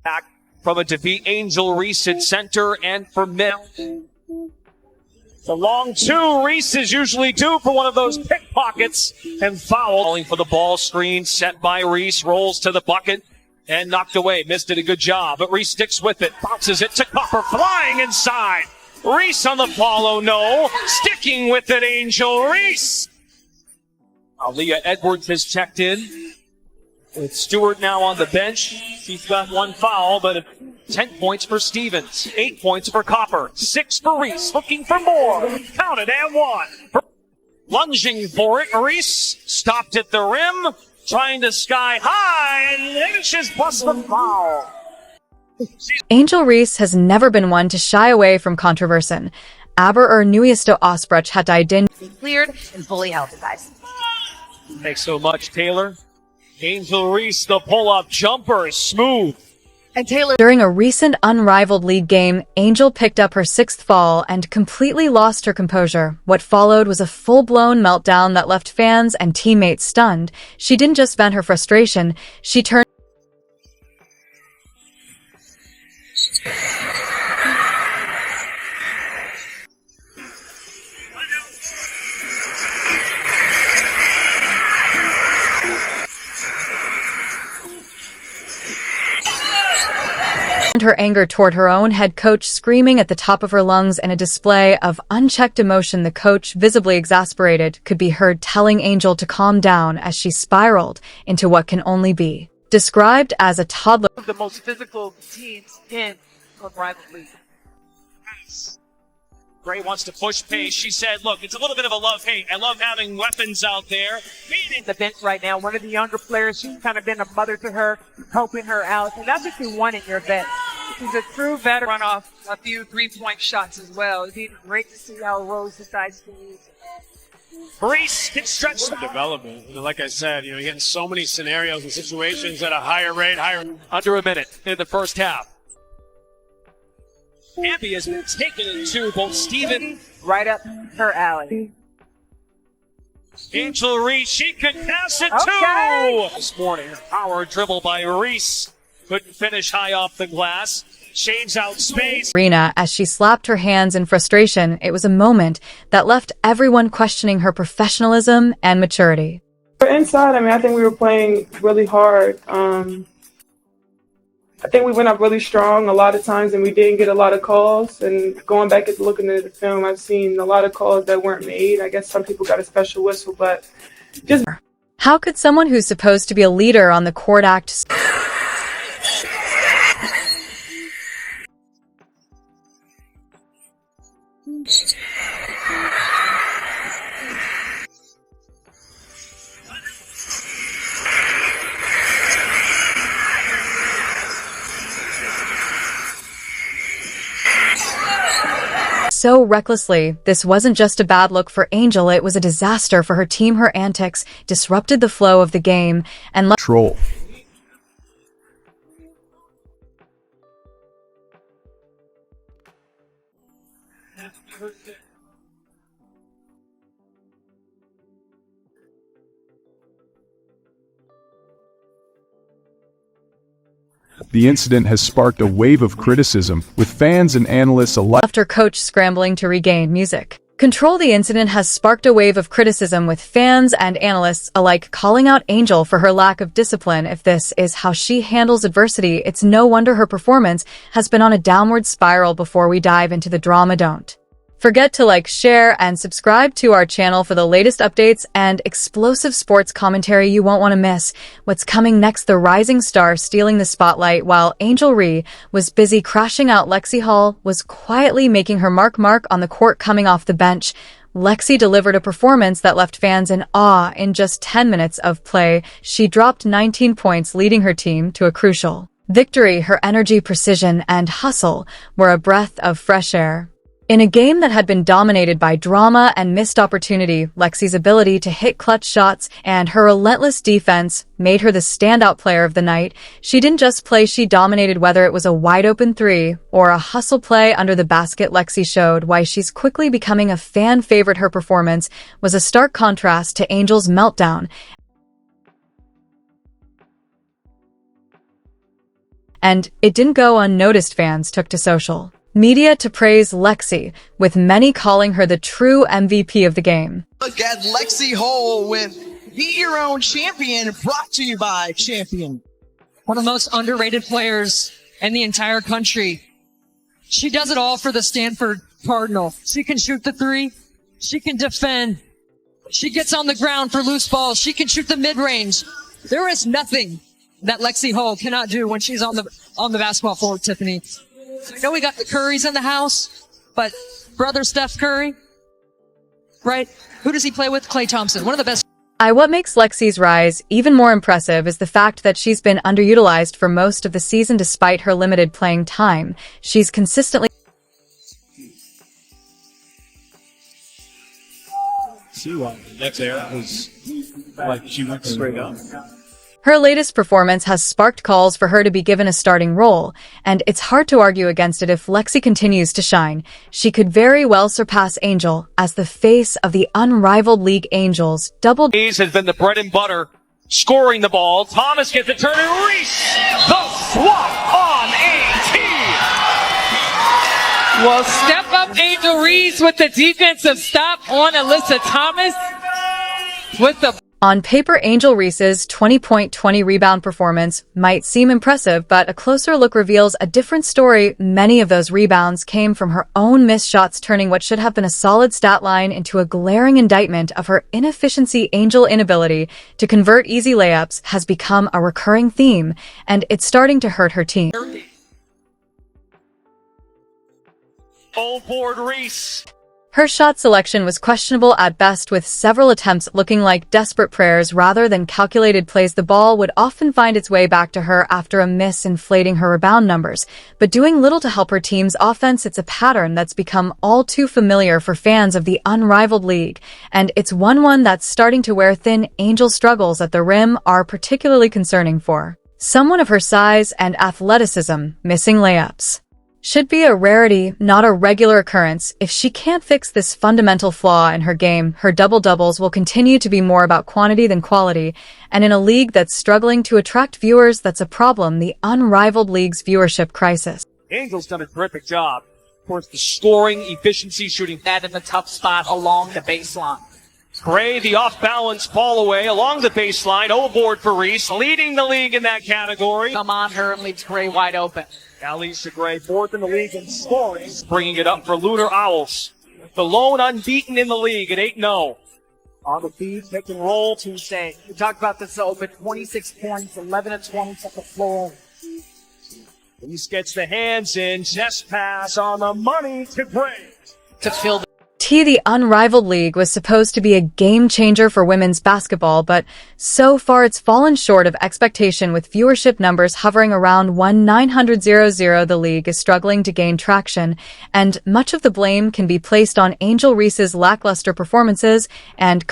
back from a defeat. Angel Reese at center and for Mill. The long two. Reese is usually due for one of those pickpockets and foul. Falling for the ball screen set by Reese. Rolls to the bucket and knocked away. Missed it a good job, but Reese sticks with it. Bounces it to Copper, flying inside. Reese on the follow, no. Sticking with it, Angel Reese. Aaliyah Edwards has checked in. With Stewart now on the bench. He's got one foul, but 10 points for Stevens. 8 points for Copper. 6 for Reese. Looking for more. Counted and one. Lunging for it. Reese stopped at the rim. Trying to sky high and finishes plus the foul. Angel Reese has never been one to shy away from controversy. Aber nyeste Osbrach hat din cleared and fully healthy, guys. Thanks so much, Taylor. Angel Reese, the pull-up jumper is smooth. And Taylor, during a recent unrivaled league game, Angel picked up her 6th fall and completely lost her composure. What followed was a full-blown meltdown that left fans and teammates stunned. She didn't just vent her frustration, she turned her anger toward her own head coach, screaming at the top of her lungs in a display of unchecked emotion. The coach, visibly exasperated, could be heard telling Angel to calm down as she spiraled into what can only be described as a toddler. The most physical teams in the rival league. Gray wants to push pace. She said, look, it's a little bit of a love-hate. I love having weapons out there. The bench right now, one of the younger players, she's kind of been a mother to her, helping her out. And that's what you want in your bench. She's a true veteran. Run off a few three-point shots as well. It'd be Great to see how Rose decides to use. Reese gets stretched. Development. Like I said, you're getting so many scenarios and situations at a higher rate, under a minute in the first half. Abby has been taken into both Steven. Right up her alley. Angel Reese, she could pass it Okay. too. This morning, power dribble by Reese. Couldn't finish high off the glass. Shades out space. Arena as she slapped her hands in frustration. It was a moment that left everyone questioning her professionalism and maturity. Inside, I think we were playing really hard. I think we went up really strong a lot of times and we didn't get a lot of calls. And going back and looking at the film, I've seen a lot of calls that weren't made. I guess some people got a special whistle, but just... How could someone who's supposed to be a leader on the court act... so recklessly? This wasn't just a bad look for Angel, it was a disaster for her team. Her antics disrupted the flow of the game and Troll. The incident has sparked a wave of criticism, with fans and analysts alike left her coach scrambling to regain music control. The incident has sparked a wave of criticism, with fans and analysts alike calling out Angel for her lack of discipline. If this is how she handles adversity, it's no wonder her performance has been on a downward spiral. Before we dive into the drama, don't forget to like, share, and subscribe to our channel for the latest updates and explosive sports commentary you won't want to miss. What's coming next? The rising star stealing the spotlight while Angel Reese was busy crashing out. Lexi Hull was quietly making her mark on the court. Coming off the bench, Lexi delivered a performance that left fans in awe. In just 10 minutes of play, she dropped 19 points, leading her team to a crucial victory. Her energy, precision, and hustle were a breath of fresh air in a game that had been dominated by drama and missed opportunity. Lexi's ability to hit clutch shots and her relentless defense made her the standout player of the night. She didn't just play, she dominated. Whether it was a wide-open three or a hustle play under the basket, Lexi showed why she's quickly becoming a fan favorite. Her performance was a stark contrast to Angel's meltdown and it didn't go unnoticed. Fans took to social media to praise Lexi, with many calling her the true MVP of the game. Look at Lexi Hull with Be Your Own Champion, brought to you by Champion. One of the most underrated players in the entire country. She does it all for the Stanford Cardinal. She can shoot the three. She can defend. She gets on the ground for loose balls. She can shoot the mid-range. There is nothing that Lexi Hull cannot do when she's on the basketball floor, Tiffany. I know we got the Currys in the house, but brother Steph Curry, right? Who does he play with? Klay Thompson, one of the best. What makes Lexi's rise even more impressive is the fact that she's been underutilized for most of the season despite her limited playing time. She's consistently Next there was like she went straight up. Her latest performance has sparked calls for her to be given a starting role, and it's hard to argue against it. If Lexi continues to shine, she could very well surpass Angel as the face of the unrivaled league. Angel's double Reese has been the bread and butter, scoring the ball. Thomas gets it turned, and Reese, the swap on AT. Well, step up Angel Reese with the defensive stop on Alyssa Thomas with the. On paper, Angel Reese's 20-point, 20-rebound performance might seem impressive, but a closer look reveals a different story. Many of those rebounds came from her own missed shots, turning what should have been a solid stat line into a glaring indictment of her inefficiency. Angel's inability to convert easy layups has become a recurring theme, and it's starting to hurt her team. Full board Reese. Her shot selection was questionable at best, with several attempts looking like desperate prayers rather than calculated plays. The ball would often find its way back to her after a miss, inflating her rebound numbers, but doing little to help her team's offense. It's a pattern that's become all too familiar for fans of the unrivaled league, and it's one that's starting to wear thin. Angel's struggles at the rim are particularly concerning for someone of her size and athleticism. Missing layups should be a rarity, not a regular occurrence. If she can't fix this fundamental flaw in her game, her double-doubles will continue to be more about quantity than quality, and in a league that's struggling to attract viewers, that's a problem. The unrivaled league's viewership crisis. Angel's done a terrific job. Of course, the scoring, efficiency, shooting That in the tough spot along the baseline. Gray, the off-balance fall away along the baseline. Overboard for Reese, leading the league in that category. Come on her and leaves Gray wide open. Alicia Gray, fourth in the league in scoring, bringing it up for Lunar Owls. The lone unbeaten in the league at 8-0. On the feed, pick and roll Tuesday. We talked about this open, 26 points, 11 of 20 at the floor. Reese gets the hands in, chest pass on the money to Gray. To fill the The unrivaled league was supposed to be a game changer for women's basketball, but so far it's fallen short of expectation, with viewership numbers hovering around 1,900,000. The league is struggling to gain traction, and much of the blame can be placed on Angel Reese's lackluster performances and